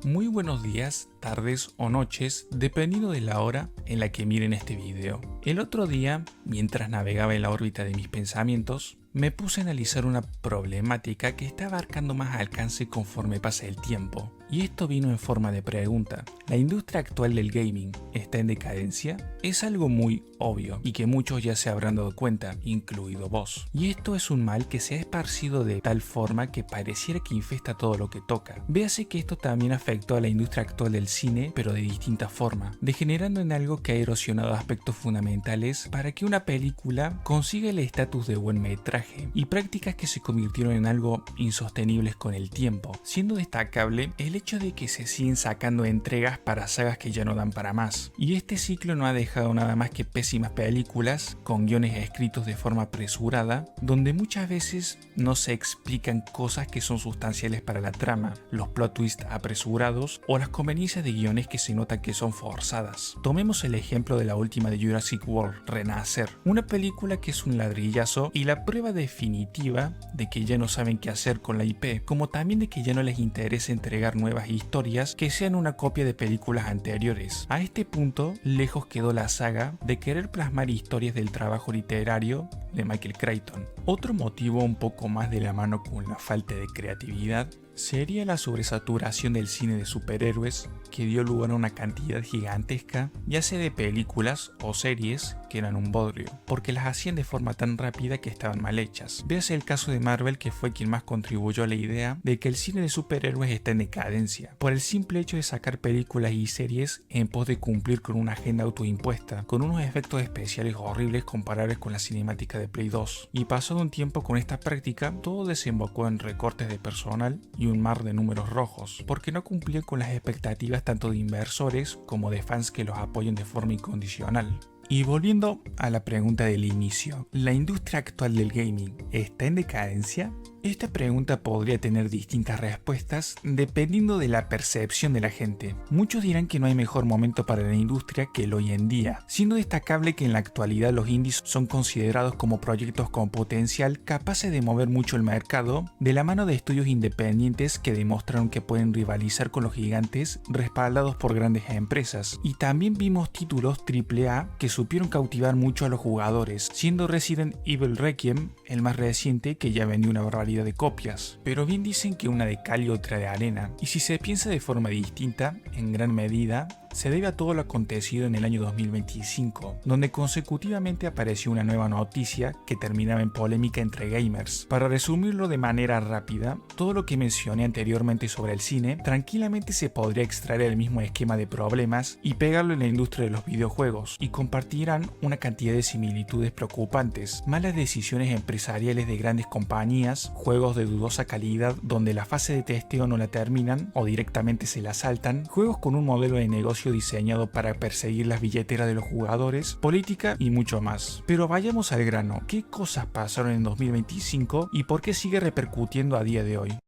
Muy buenos días, tardes o noches, dependiendo de la hora en la que miren este video. El otro día, mientras navegaba en la órbita de mis pensamientos, me puse a analizar una problemática que está abarcando más alcance conforme pasa el tiempo. Y esto vino en forma de pregunta. ¿La industria actual del gaming está en decadencia? Es algo muy obvio y que muchos ya se habrán dado cuenta, incluido vos. Y esto es un mal que se ha esparcido de tal forma que pareciera que infesta todo lo que toca. Véase que esto también afectó a la industria actual del cine, pero de distinta forma, degenerando en algo que ha erosionado aspectos fundamentales para que una película consiga el estatus de buen metraje, y prácticas que se convirtieron en algo insostenibles con el tiempo, siendo destacable el hecho de que se siguen sacando entregas para sagas que ya no dan para más. Y este ciclo no ha dejado nada más que pésimas películas con guiones escritos de forma apresurada, donde muchas veces no se explican cosas que son sustanciales para la trama, los plot twists apresurados o las conveniencias de guiones que se nota que son forzadas. Tomemos el ejemplo de la última de Jurassic World, Renacer, una película que es un ladrillazo y la prueba definitiva de que ya no saben qué hacer con la IP, como también de que ya no les interesa entregar nuevas historias que sean una copia de películas anteriores. A este punto, lejos quedó la saga de querer plasmar historias del trabajo literario de Michael Crichton. Otro motivo un poco más de la mano con la falta de creatividad sería la sobresaturación del cine de superhéroes, que dio lugar a una cantidad gigantesca, ya sea de películas o series que eran un bodrio, porque las hacían de forma tan rápida que estaban mal hechas. Véase el caso de Marvel, que fue quien más contribuyó a la idea de que el cine de superhéroes está en decadencia, por el simple hecho de sacar películas y series en pos de cumplir con una agenda autoimpuesta, con unos efectos especiales horribles comparables con la cinemática de Play 2. Y pasado un tiempo con esta práctica, todo desembocó en recortes de personal y un mar de números rojos, porque no cumplían con las expectativas tanto de inversores como de fans que los apoyan de forma incondicional. Y volviendo a la pregunta del inicio, ¿la industria actual del gaming está en decadencia? Esta pregunta podría tener distintas respuestas dependiendo de la percepción de la gente. Muchos dirán que no hay mejor momento para la industria que el hoy en día, siendo destacable que en la actualidad los indies son considerados como proyectos con potencial capaces de mover mucho el mercado, de la mano de estudios independientes que demostraron que pueden rivalizar con los gigantes respaldados por grandes empresas. Y también vimos títulos AAA que supieron cautivar mucho a los jugadores, siendo Resident Evil Requiem el más reciente, que ya vendió una barbaridad de copias. Pero bien dicen que una de cal y otra de arena, y si se piensa de forma distinta, en gran medida se debe a todo lo acontecido en el año 2025, donde consecutivamente apareció una nueva noticia que terminaba en polémica entre gamers. Para resumirlo de manera rápida, todo lo que mencioné anteriormente sobre el cine tranquilamente se podría extraer el mismo esquema de problemas y pegarlo en la industria de los videojuegos, y compartirán una cantidad de similitudes preocupantes: malas decisiones empresariales de grandes compañías, juegos de dudosa calidad donde la fase de testeo no la terminan o directamente se la saltan, juegos con un modelo de negocio diseñado para perseguir las billeteras de los jugadores, política y mucho más. Pero vayamos al grano. ¿Qué cosas pasaron en 2025 y por qué sigue repercutiendo a día de hoy?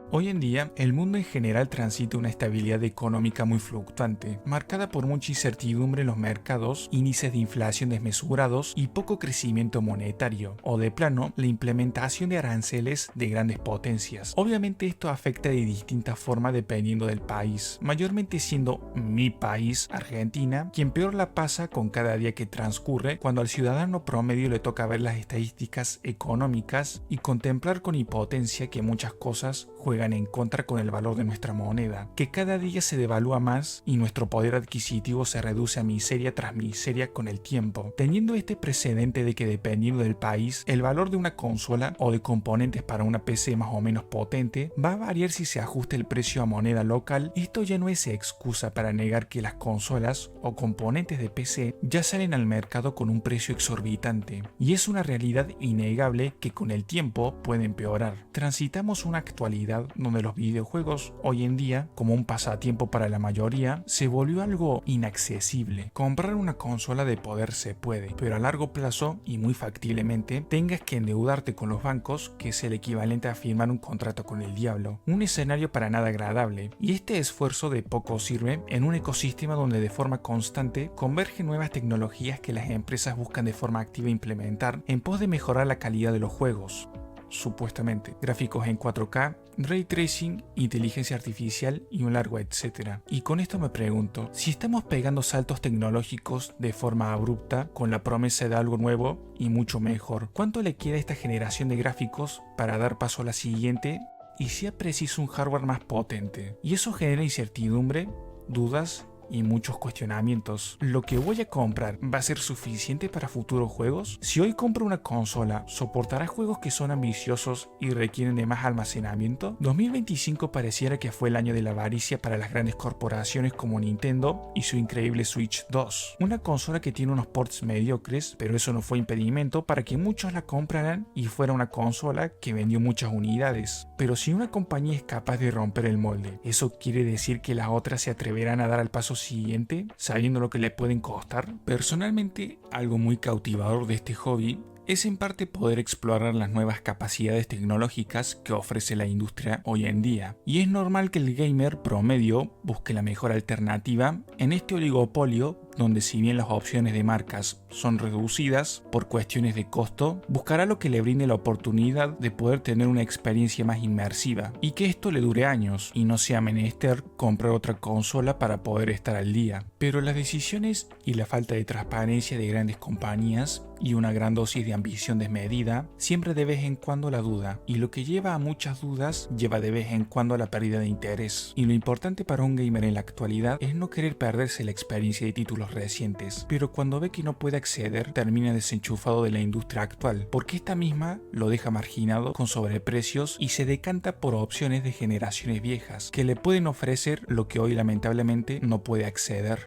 Hoy en día, el mundo en general transita una estabilidad económica muy fluctuante, marcada por mucha incertidumbre en los mercados, índices de inflación desmesurados y poco crecimiento monetario, o de plano, la implementación de aranceles de grandes potencias. Obviamente esto afecta de distinta forma dependiendo del país, mayormente siendo mi país, Argentina, quien peor la pasa con cada día que transcurre, cuando al ciudadano promedio le toca ver las estadísticas económicas y contemplar con impotencia que muchas cosas juegan en contra con el valor de nuestra moneda, que cada día se devalúa más y nuestro poder adquisitivo se reduce a miseria tras miseria con el tiempo, teniendo este precedente de que dependiendo del país, el valor de una consola o de componentes para una PC más o menos potente va a variar si se ajusta el precio a moneda local. Esto ya no es excusa para negar que las consolas o componentes de PC ya salen al mercado con un precio exorbitante, y es una realidad innegable que con el tiempo puede empeorar. Transitamos una actualidad donde los videojuegos hoy en día, como un pasatiempo para la mayoría, se volvió algo inaccesible. Comprar una consola de poder se puede, pero a largo plazo y muy factiblemente tengas que endeudarte con los bancos, que es el equivalente a firmar un contrato con el diablo. Un escenario para nada agradable, y este esfuerzo de poco sirve en un ecosistema donde de forma constante convergen nuevas tecnologías que las empresas buscan de forma activa implementar en pos de mejorar la calidad de los juegos. supuestamente, gráficos en 4K, ray tracing, inteligencia artificial y un largo etcétera. Y con esto me pregunto, si estamos pegando saltos tecnológicos de forma abrupta con la promesa de algo nuevo y mucho mejor, ¿cuánto le queda a esta generación de gráficos para dar paso a la siguiente y sea preciso un hardware más potente? Y eso genera incertidumbre, dudas y muchos cuestionamientos. ¿Lo que voy a comprar va a ser suficiente para futuros juegos? Si hoy compro una consola, ¿soportará juegos que son ambiciosos y requieren de más almacenamiento? 2025 pareciera que fue el año de la avaricia para las grandes corporaciones como Nintendo y su increíble Switch 2. Una consola que tiene unos ports mediocres, pero eso no fue impedimento para que muchos la compraran y fuera una consola que vendió muchas unidades. Pero si una compañía es capaz de romper el molde, ¿eso quiere decir que las otras se atreverán a dar al paso siguiente, sabiendo lo que le pueden costar? Personalmente, algo muy cautivador de este hobby es en parte poder explorar las nuevas capacidades tecnológicas que ofrece la industria hoy en día. Y es normal que el gamer promedio busque la mejor alternativa en este oligopolio donde, si bien las opciones de marcas son reducidas por cuestiones de costo, buscará lo que le brinde la oportunidad de poder tener una experiencia más inmersiva y que esto le dure años y no sea menester comprar otra consola para poder estar al día. Pero las decisiones y la falta de transparencia de grandes compañías y una gran dosis de ambición desmedida siempre de vez en cuando la duda, y lo que lleva a muchas dudas lleva de vez en cuando a la pérdida de interés. Y lo importante para un gamer en la actualidad es no querer perderse la experiencia de títulos recientes, pero cuando ve que no puede acceder termina desenchufado de la industria actual, porque esta misma lo deja marginado con sobreprecios y se decanta por opciones de generaciones viejas que le pueden ofrecer lo que hoy lamentablemente no puede acceder.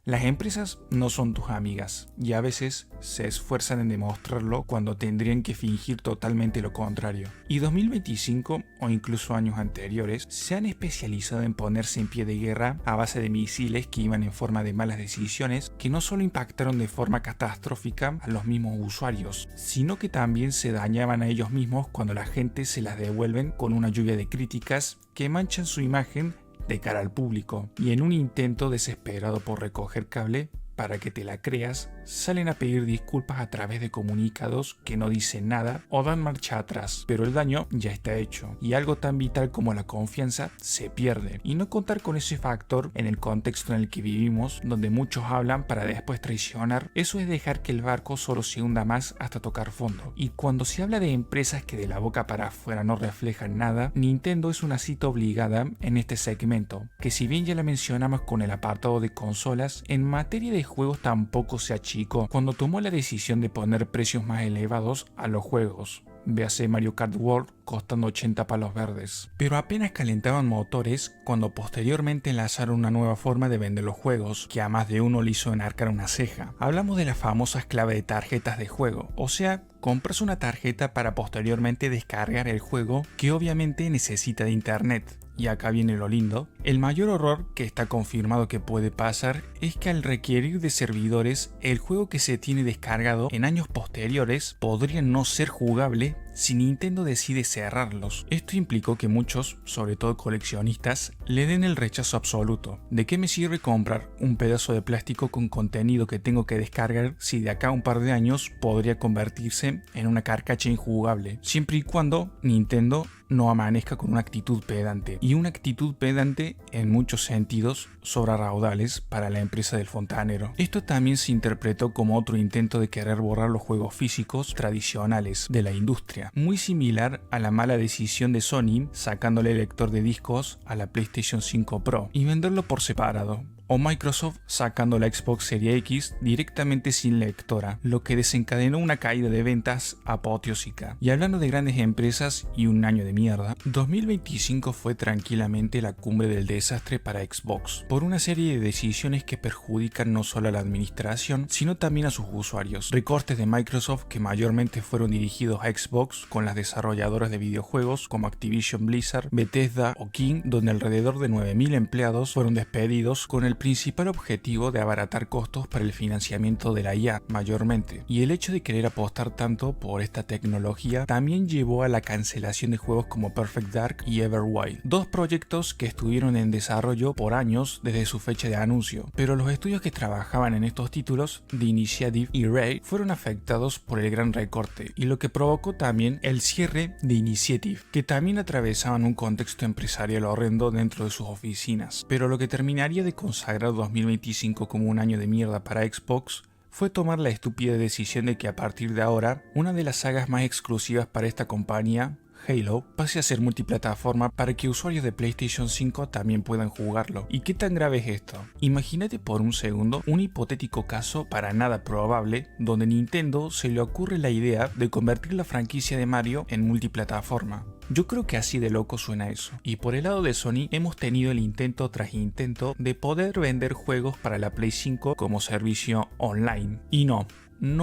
Las empresas no son tus amigas y a veces se esfuerzan en demostrarlo cuando tendrían que fingir totalmente lo contrario. Y 2025 o incluso años anteriores se han especializado en ponerse en pie de guerra a base de misiles que iban en forma de malas decisiones que no solo impactaron de forma catastrófica a los mismos usuarios, sino que también se dañaban a ellos mismos cuando la gente se las devuelven con una lluvia de críticas que manchan su imagen de cara al público, y en un intento desesperado por recoger cable para que te la creas, salen a pedir disculpas a través de comunicados que no dicen nada o dan marcha atrás, pero el daño ya está hecho y algo tan vital como la confianza se pierde. Y no contar con ese factor en el contexto en el que vivimos, donde muchos hablan para después traicionar, eso es dejar que el barco solo se hunda más hasta tocar fondo. Y cuando se habla de empresas que de la boca para afuera no reflejan nada, Nintendo es una cita obligada en este segmento, que si bien ya la mencionamos con el apartado de consolas, en materia de juegos tampoco se achicó cuando tomó la decisión de poner precios más elevados a los juegos. Véase Mario Kart World costando 80 palos verdes. Pero apenas calentaban motores cuando posteriormente enlazaron una nueva forma de vender los juegos, que a más de uno le hizo enarcar una ceja. Hablamos de las famosas claves de tarjetas de juego, o sea, compras una tarjeta para posteriormente descargar el juego, que obviamente necesita de internet. Y acá viene lo lindo. El mayor horror que está confirmado que puede pasar es que al requerir de servidores, el juego que se tiene descargado en años posteriores podría no ser jugable si Nintendo decide cerrarlos. Esto implicó que muchos, sobre todo coleccionistas, le den el rechazo absoluto. ¿De qué me sirve comprar un pedazo de plástico con contenido que tengo que descargar si de acá a un par de años podría convertirse en una carcacha injugable? Siempre y cuando Nintendo no amanezca con una actitud pedante. Y una actitud pedante en muchos sentidos sobra raudales para la empresa del fontanero. Esto también se interpretó como otro intento de querer borrar los juegos físicos tradicionales de la industria, muy similar a la mala decisión de Sony sacándole el lector de discos a la PlayStation 5 Pro y venderlo por separado, o Microsoft sacando la Xbox Series X directamente sin lectora, lo que desencadenó una caída de ventas apoteósica. Y hablando de grandes empresas y un año de mierda, 2025 fue tranquilamente la cumbre del desastre para Xbox, por una serie de decisiones que perjudican no solo a la administración, sino también a sus usuarios. Recortes de Microsoft que mayormente fueron dirigidos a Xbox con las desarrolladoras de videojuegos como Activision Blizzard, Bethesda o King, donde alrededor de 9.000 empleados fueron despedidos con el el principal objetivo de abaratar costos para el financiamiento de la IA mayormente, y el hecho de querer apostar tanto por esta tecnología también llevó a la cancelación de juegos como Perfect Dark y Everwild, dos proyectos que estuvieron en desarrollo por años desde su fecha de anuncio, pero los estudios que trabajaban en estos títulos, The Initiative y Ray, fueron afectados por el gran recorte, y lo que provocó también el cierre de Initiative, que también atravesaban un contexto empresarial horrendo dentro de sus oficinas. Pero lo que terminaría de consagrar 2025 como un año de mierda para Xbox fue tomar la estúpida decisión de que a partir de ahora, una de las sagas más exclusivas para esta compañía, Halo, pase a ser multiplataforma para que usuarios de PlayStation 5 también puedan jugarlo. ¿Y qué tan grave es esto? Imagínate por un segundo un hipotético caso para nada probable donde Nintendo se le ocurre la idea de convertir la franquicia de Mario en multiplataforma. Yo creo que así de loco suena eso. Y por el lado de Sony hemos tenido el intento tras intento de poder vender juegos para la Play 5 como servicio online. Y no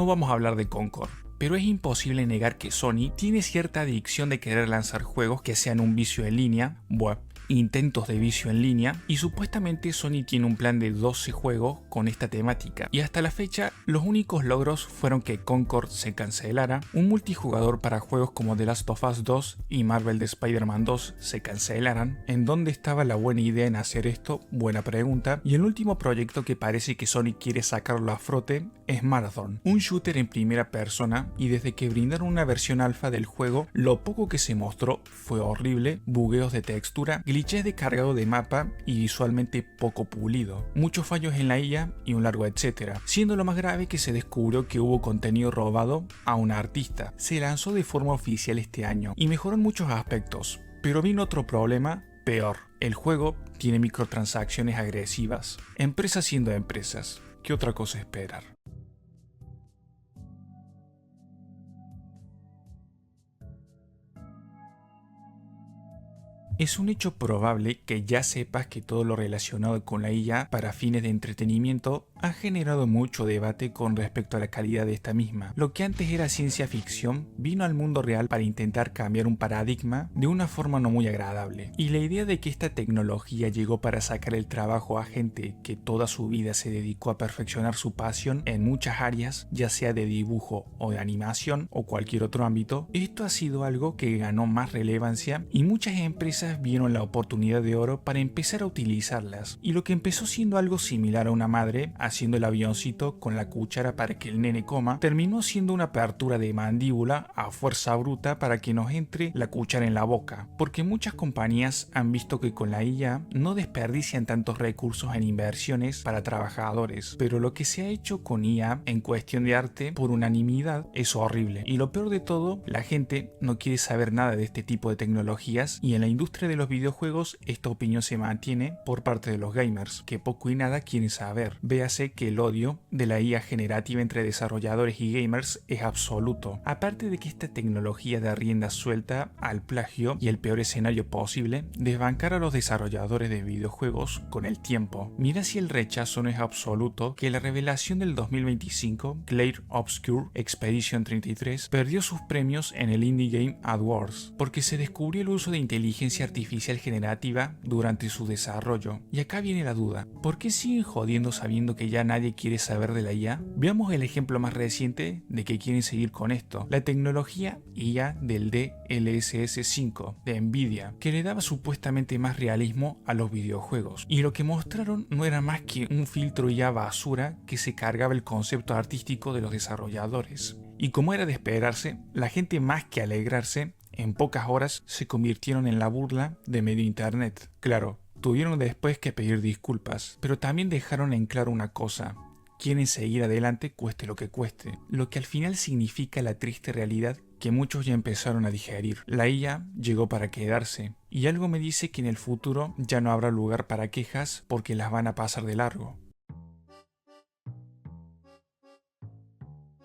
vamos a hablar de Concord. Pero es imposible negar que Sony tiene cierta adicción de querer lanzar juegos que sean un vicio en línea, intentos de vicio en línea, y supuestamente Sony tiene un plan de 12 juegos con esta temática, y hasta la fecha los únicos logros fueron que Concord se cancelara, un multijugador para juegos como The Last of Us 2 y Marvel de Spider-Man 2 se cancelaran. ¿En dónde estaba la buena idea en hacer esto? Buena pregunta. Y el último proyecto que parece que Sony quiere sacarlo a frote es Marathon, un shooter en primera persona, y desde que brindaron una versión alfa del juego, lo poco que se mostró fue horrible, bugueos de textura, glitches de cargado de mapa y visualmente poco pulido, muchos fallos en la IA y un largo etcétera, siendo lo más grave que se descubrió que hubo contenido robado a un artista. Se lanzó de forma oficial este año y mejoró en muchos aspectos, pero vino otro problema peor. El juego tiene microtransacciones agresivas, empresas siendo empresas. ¿Qué otra cosa esperar? Es un hecho probable que ya sepas que todo lo relacionado con la IA para fines de entretenimiento ha generado mucho debate con respecto a la calidad de esta misma. Lo que antes era ciencia ficción vino al mundo real para intentar cambiar un paradigma de una forma no muy agradable. Y la idea de que esta tecnología llegó para sacar el trabajo a gente que toda su vida se dedicó a perfeccionar su pasión en muchas áreas, ya sea de dibujo o de animación o cualquier otro ámbito, esto ha sido algo que ganó más relevancia y muchas empresas vieron la oportunidad de oro para empezar a utilizarlas. Y lo que empezó siendo algo similar a una madre haciendo el avioncito con la cuchara para que el nene coma, terminó siendo una apertura de mandíbula a fuerza bruta para que nos entre la cuchara en la boca. Porque muchas compañías han visto que con la IA no desperdician tantos recursos en inversiones para trabajadores, pero lo que se ha hecho con IA en cuestión de arte por unanimidad es horrible. Y lo peor de todo, la gente no quiere saber nada de este tipo de tecnologías, y en la industria de los videojuegos esta opinión se mantiene por parte de los gamers, que poco y nada quieren saber. Véase que el odio de la IA generativa entre desarrolladores y gamers es absoluto. Aparte de que esta tecnología da rienda suelta al plagio y el peor escenario posible, desbancar a los desarrolladores de videojuegos con el tiempo. Mira si el rechazo no es absoluto que la revelación del 2025, Clair Obscure Expedition 33, perdió sus premios en el Indie Game Awards porque se descubrió el uso de inteligencia artificial generativa durante su desarrollo. Y acá viene la duda, ¿por qué siguen jodiendo sabiendo que ya nadie quiere saber de la IA? Veamos el ejemplo más reciente de que quieren seguir con esto, la tecnología IA del DLSS 5 de Nvidia, que le daba supuestamente más realismo a los videojuegos, y lo que mostraron no era más que un filtro IA basura que se cargaba el concepto artístico de los desarrolladores. Y como era de esperarse, la gente más que alegrarse, en pocas horas se convirtieron en la burla de medio internet. Claro, tuvieron después que pedir disculpas, pero también dejaron en claro una cosa: quieren seguir adelante cueste lo que cueste, lo que al final significa la triste realidad que muchos ya empezaron a digerir. La IA llegó para quedarse, y algo me dice que en el futuro ya no habrá lugar para quejas porque las van a pasar de largo.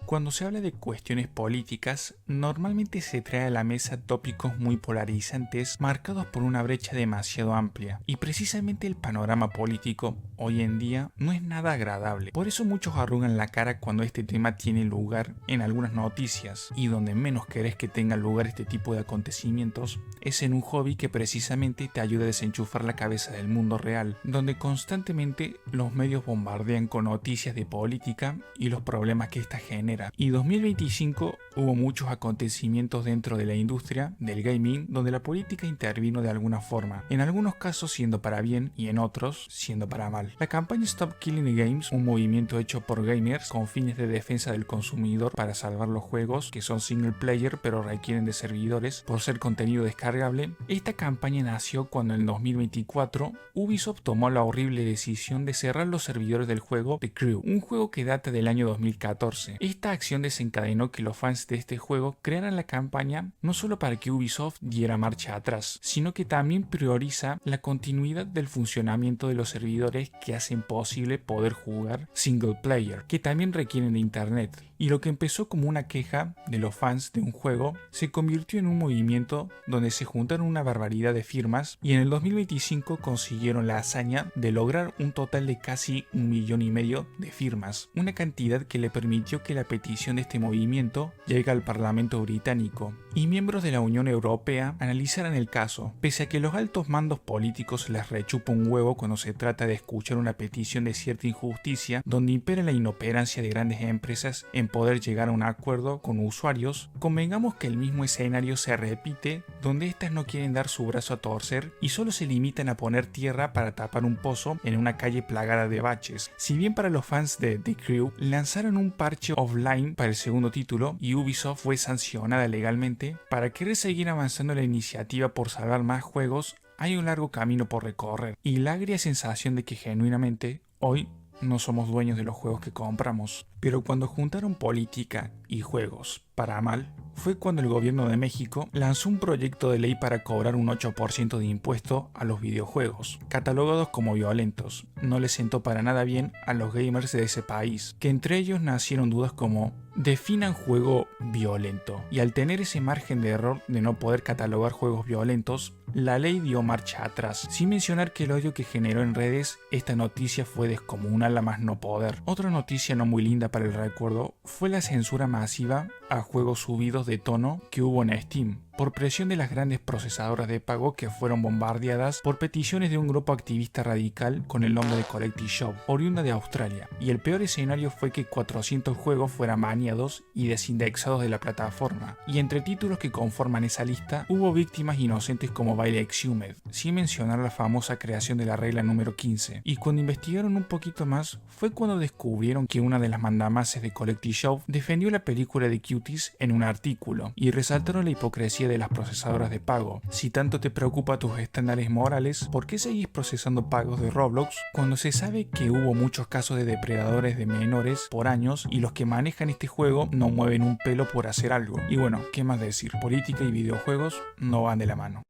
Cuando se habla de cuestiones políticas, normalmente se trae a la mesa tópicos muy polarizantes marcados por una brecha demasiado amplia, y precisamente el panorama político hoy en día no es nada agradable. Por eso muchos arrugan la cara cuando este tema tiene lugar en algunas noticias, y donde menos querés que tenga lugar este tipo de acontecimientos es en un hobby que precisamente te ayuda a desenchufar la cabeza del mundo real, donde constantemente los medios bombardean con noticias de política y los problemas que esta genera. Y 2025 hubo muchos acontecimientos dentro de la industria del gaming donde la política intervino de alguna forma, en algunos casos siendo para bien y en otros siendo para mal. La campaña Stop Killing Games, un movimiento hecho por gamers con fines de defensa del consumidor para salvar los juegos que son single player pero requieren de servidores por ser contenido descargable. Esta campaña nació cuando en 2024 Ubisoft tomó la horrible decisión de cerrar los servidores del juego The Crew, un juego que data del año 2014. Esta acción desencadenó que los fans de este juego crearan la campaña no solo para que Ubisoft diera marcha atrás, sino que también prioriza la continuidad del funcionamiento de los servidores que hacen posible poder jugar single player, que también requieren de internet. Y lo que empezó como una queja de los fans de un juego se convirtió en un movimiento donde se juntaron una barbaridad de firmas y en el 2025 consiguieron la hazaña de lograr un total de casi 1,5 millones de firmas, una cantidad que le permitió que la petición de este movimiento llegue al Parlamento británico y miembros de la Unión Europea analizaran el caso. Pese a que los altos mandos políticos les rechupa un huevo cuando se trata de escuchar una petición de cierta injusticia donde impera la inoperancia de grandes empresas en poder llegar a un acuerdo con usuarios, convengamos que el mismo escenario se repite donde éstas no quieren dar su brazo a torcer y solo se limitan a poner tierra para tapar un pozo en una calle plagada de baches. Si bien para los fans de The Crew lanzaron un parche offline para el segundo título y Ubisoft fue sancionada legalmente, para querer seguir avanzando la iniciativa por salvar más juegos hay un largo camino por recorrer y la agria sensación de que genuinamente hoy no somos dueños de los juegos que compramos. Pero cuando juntaron política y juegos para mal, fue cuando el gobierno de México lanzó un proyecto de ley para cobrar un 8% de impuesto a los videojuegos, catalogados como violentos. No les sentó para nada bien a los gamers de ese país, que entre ellos nacieron dudas como definan juego violento. Y al tener ese margen de error de no poder catalogar juegos violentos, la ley dio marcha atrás, sin mencionar que el odio que generó en redes esta noticia fue descomunal a más no poder. Otra noticia no muy linda para el recuerdo fue la censura masiva a juegos subidos de tono que hubo en Steam, por presión de las grandes procesadoras de pago que fueron bombardeadas por peticiones de un grupo activista radical con el nombre de Collective Shop, oriunda de Australia, y el peor escenario fue que 400 juegos fueran baneados y desindexados de la plataforma, y entre títulos que conforman esa lista hubo víctimas inocentes como Baile Exhumed, sin mencionar la famosa creación de la regla número 15, y cuando investigaron un poquito más fue cuando descubrieron que una de las mandamases de Collective Shop defendió la película de Cuties en un artículo, y resaltaron la hipocresía de las procesadoras de pago. Si tanto te preocupa tus estándares morales, ¿por qué seguís procesando pagos de Roblox cuando se sabe que hubo muchos casos de depredadores de menores por años y los que manejan este juego no mueven un pelo por hacer algo? Y bueno, ¿qué más decir? Política y videojuegos no van de la mano.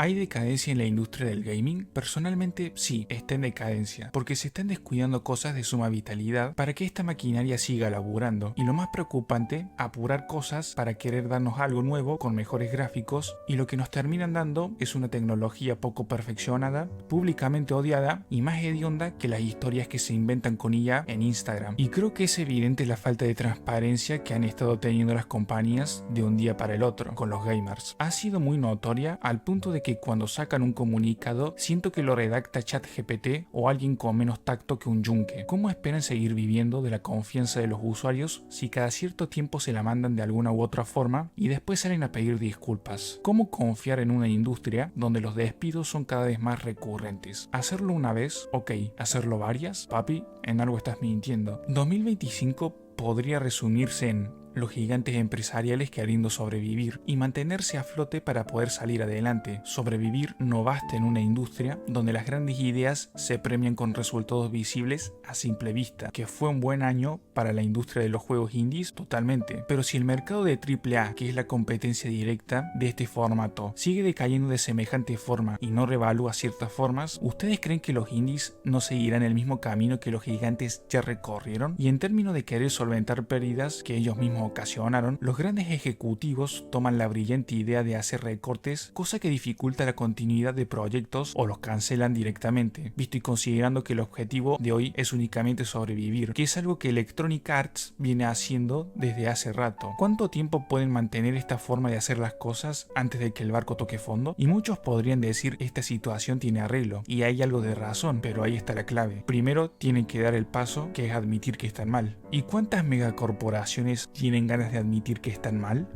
¿Hay decadencia en la industria del gaming? Personalmente sí, está en decadencia, porque se están descuidando cosas de suma vitalidad para que esta maquinaria siga laburando, y lo más preocupante, apurar cosas para querer darnos algo nuevo con mejores gráficos, y lo que nos terminan dando es una tecnología poco perfeccionada, públicamente odiada y más hedionda que las historias que se inventan con IA en Instagram. Y creo que es evidente la falta de transparencia que han estado teniendo las compañías de un día para el otro con los gamers. Ha sido muy notoria al punto de que cuando sacan un comunicado siento que lo redacta ChatGPT o alguien con menos tacto que un yunque. ¿Cómo esperan seguir viviendo de la confianza de los usuarios si cada cierto tiempo se la mandan de alguna u otra forma y después salen a pedir disculpas? ¿Cómo confiar en una industria donde los despidos son cada vez más recurrentes? ¿Hacerlo una vez? Ok. ¿Hacerlo varias? Papi, en algo estás mintiendo. 2025 podría resumirse en los gigantes empresariales queriendo sobrevivir y mantenerse a flote para poder salir adelante. Sobrevivir no basta en una industria donde las grandes ideas se premian con resultados visibles a simple vista. Que fue un buen año para la industria de los juegos indies, totalmente. Pero si el mercado de AAA, que es la competencia directa de este formato, sigue decayendo de semejante forma y no revalúa ciertas formas, ¿ustedes creen que los indies no seguirán el mismo camino que los gigantes ya recorrieron? Y en términos de querer solventar pérdidas que ellos mismos ocasionaron, los grandes ejecutivos toman la brillante idea de hacer recortes, cosa que dificulta la continuidad de proyectos o los cancelan directamente, visto y considerando que el objetivo de hoy es únicamente sobrevivir, que es algo que Electronic Arts viene haciendo desde hace rato. ¿Cuánto tiempo pueden mantener esta forma de hacer las cosas antes de que el barco toque fondo? Y muchos podrían decir esta situación tiene arreglo, y hay algo de razón, pero ahí está la clave. Primero tienen que dar el paso, que es admitir que están mal. ¿Y cuántas megacorporaciones tienen ganas de admitir que están mal?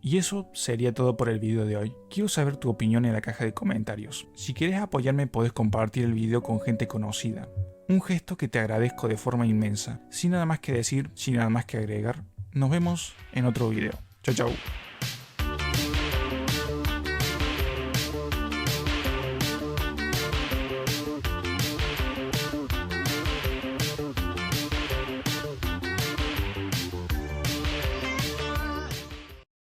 Y eso sería todo por el video de hoy. Quiero saber tu opinión en la caja de comentarios. Si quieres apoyarme puedes compartir el video con gente conocida. Un gesto que te agradezco de forma inmensa. Sin nada más que decir, sin nada más que agregar, nos vemos en otro video. Chau chau.